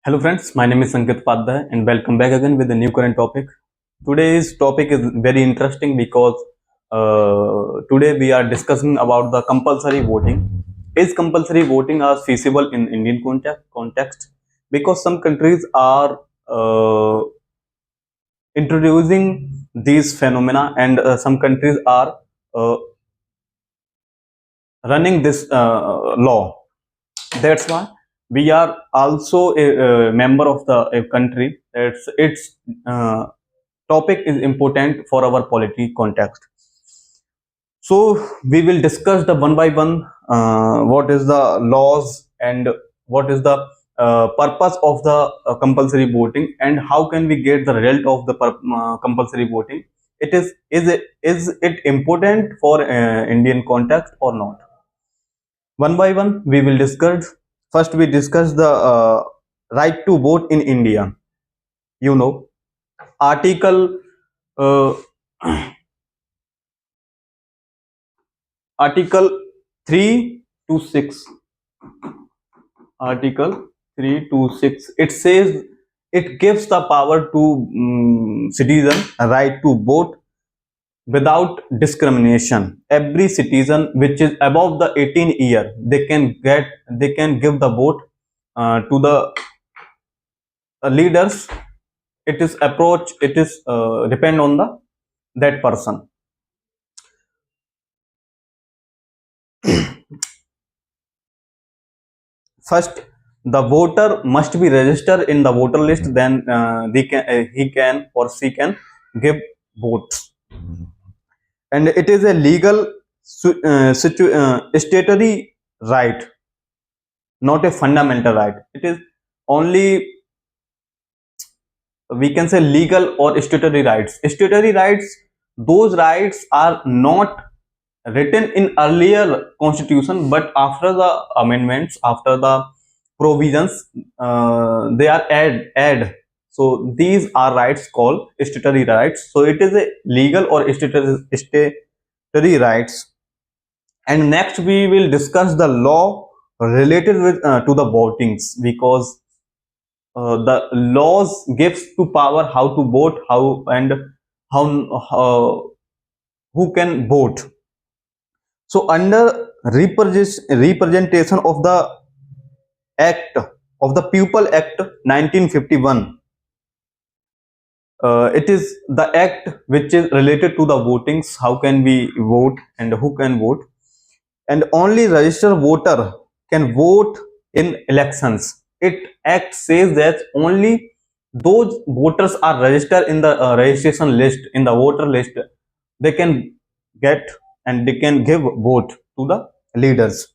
Hello friends, my name is Sanket Padda and welcome back again with a new current topic. Today's topic is very interesting because today we are discussing about the compulsory voting. Is compulsory voting are feasible in Indian context? Because some countries are introducing these phenomena and some countries are uh, running this law. That's why we are also a member of the a country. Its uh, topic is important for our polity context. So we will discuss the one by one what is the laws and what is the purpose of the compulsory voting and how can we get the result of the compulsory voting. Is it important for Indian context or not? One by one we will discuss. First we discuss the right to vote in India. You know, article uh, article 3 to 6. Article 3 to 6, it says it gives the power to citizen a right to vote without discrimination. Every citizen which is above the 18 year, they can give the vote to the leaders. It is approach, it is depend on the that person. First, the voter must be registered in the voter list, then he can or she can give votes. And it is a legal statutory right, not a fundamental right. It is only, we can say, legal or statutory rights. Statutory rights, those rights are not written in earlier constitution, but after the amendments, after the provisions, they are add. So these are rights called statutory rights. So it is a legal or statutory rights. And next we will discuss the law related with to the votings, because the laws gives to power how to vote, how and how who can vote. So under representation of the Act of the People Act 1951, it is the act which is related to the votings, how can we vote and who can vote. And only registered voter can vote in elections. It act says that only those voters are registered in the registration list, in the voter list, they can get and they can give vote to the leaders.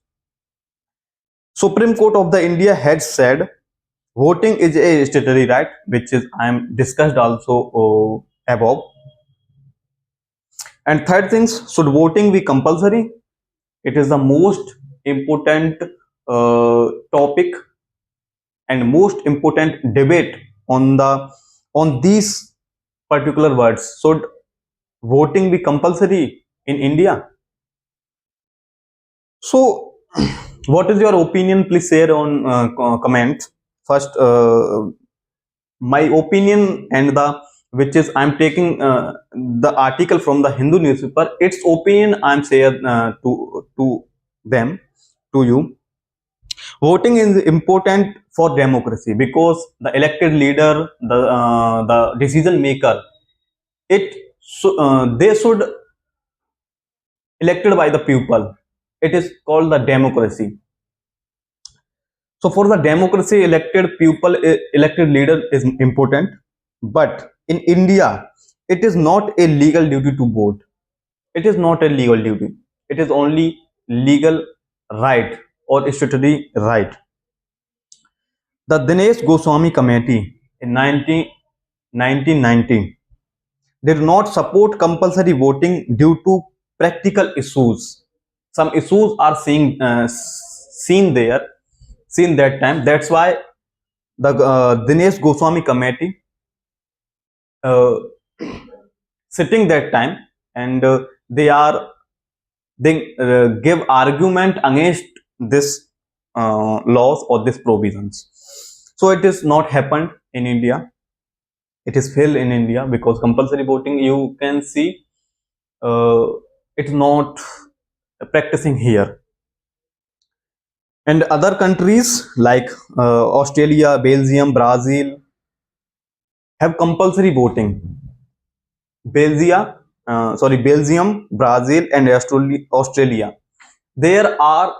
Supreme Court of the India had said voting is a statutory right, which is I am discussed also above. And third things, should voting be compulsory? It is the most important topic and most important debate on the on these particular words. Should voting be compulsory in India? So what is your opinion? Please share on comment. First, my opinion and the which is I'm taking the article from the Hindu newspaper. Its opinion I'm share to them, to you. Voting is important for democracy because the elected leader, the decision maker, they should elected by the people. It is called the democracy. So for the democracy, elected people, elected leader is important. But in India, it is not a legal duty to vote. It is not a legal duty. It is only legal right or statutory right. The Dinesh Goswami Committee in 1990 did not support compulsory voting due to practical issues. Some issues are seen that time. That's why the Dinesh Goswami Committee uh, sitting that time, and they give argument against this laws or these provisions. So it is not happened in India. It is failed in India because compulsory voting, you can see, uh, it's not practicing here. And other countries like Australia, Belgium, Brazil have compulsory voting. Belgium, Brazil, and Australia. There are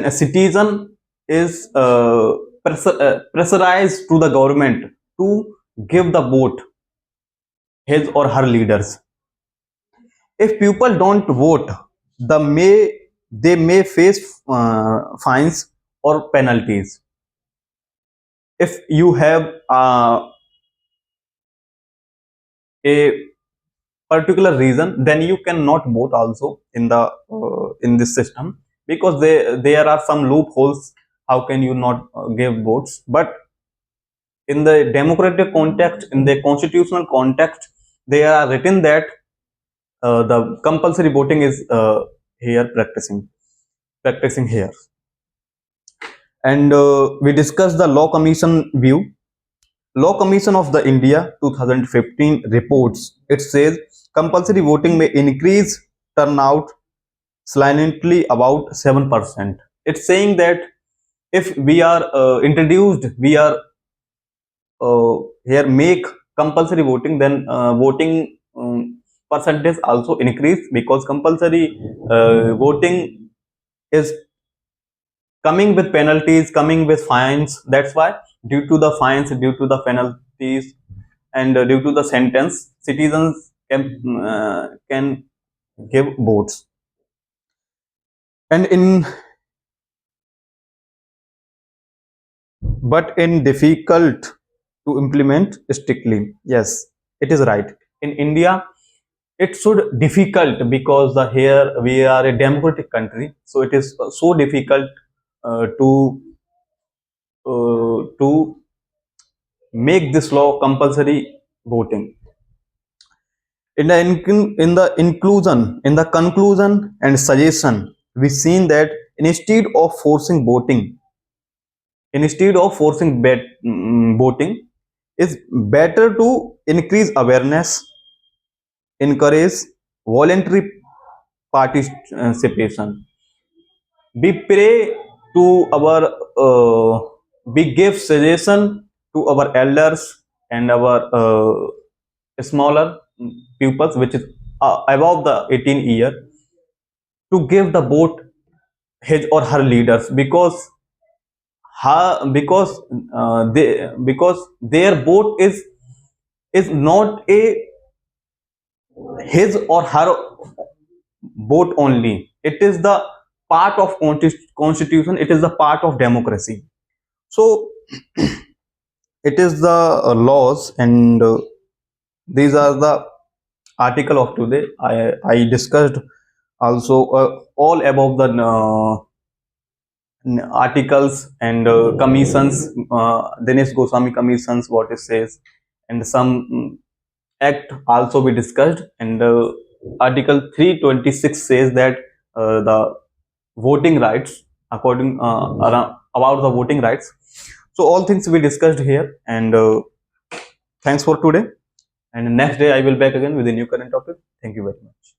citizen is pressurized to the government to give the vote his or her leaders. If people don't vote, they may face fines or penalties. If you have a particular reason, then you cannot vote also in the in this system, because there are some loopholes. How can you not give votes? But in the democratic context, in the constitutional context, they are written that the compulsory voting is here practicing here. And we discussed the law commission view. Law Commission of the India 2015 reports. It says compulsory voting may increase turnout slightly about 7%. It's saying that if we are we are here make compulsory voting, then voting percentage also increase, because compulsory voting is coming with penalties, coming with fines. That's why, due to the fines, due to the penalties, and due to the sentence, citizens can give votes. And in but in difficult to implement strictly. Yes, it is right. In India, it should difficult, because the here we are a democratic country, so it is so difficult to make this law compulsory voting. In the conclusion and suggestion, we seen that instead of forcing voting, voting, it's better to increase awareness, encourage voluntary participation. We pray to our we give suggestion to our elders and our smaller pupils, which is above the 18 year, to give the vote his or her leaders, because because their vote is not a his or her vote only. It is the part of constitution. It is the part of democracy. So it is the laws, and these are the article of today. I discussed also all above the articles and commissions, Dinesh Goswami commissions, what it says, and some act also we discussed. And article 326 says that the voting rights, about the voting rights. So all things we discussed here, and thanks for today. And next day I will back again with a new current topic. Thank you very much.